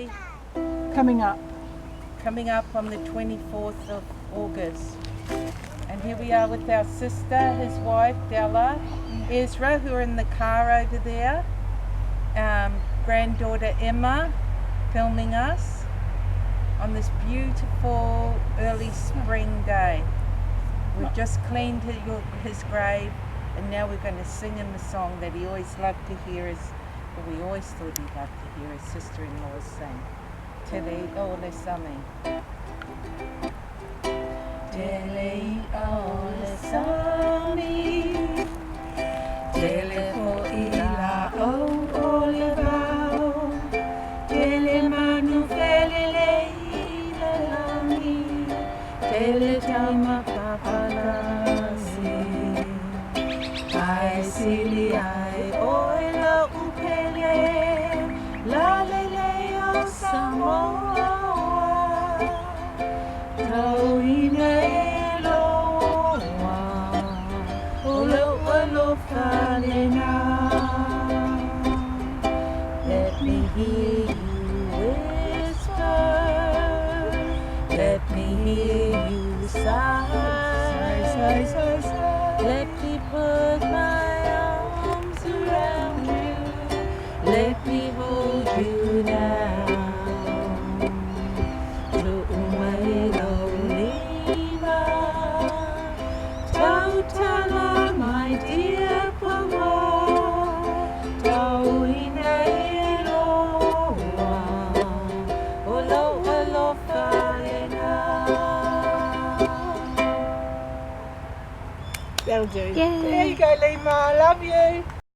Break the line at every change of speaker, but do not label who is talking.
Day
Coming up.
on the 24th of August. And here we are with our sister, his wife, Della, Ezra, who are in the car over there, granddaughter Emma, filming us on this beautiful early spring day. We've just cleaned his grave, and now we're going to sing him a song that he always loved to hear we always thought he'd love to hear his sister-in-law sing. Te reo le sami. Te reo le sami, te le po I la o le vau, te le manu fele le I le lami, te le tama papalasi. Ai sili ai oi la upele, la lele o Samoa, tau ina e loa, o lo alofa lena. Let me hear you whisper, let me hear you sigh, sigh, sigh, sigh. Let me put my arms around you, let me hold you now. To umai lima, tautala my dear Papa, tau ina e loa, o lo alofa lena.
That'll do.
Yay.
There you go, Lima. I love you.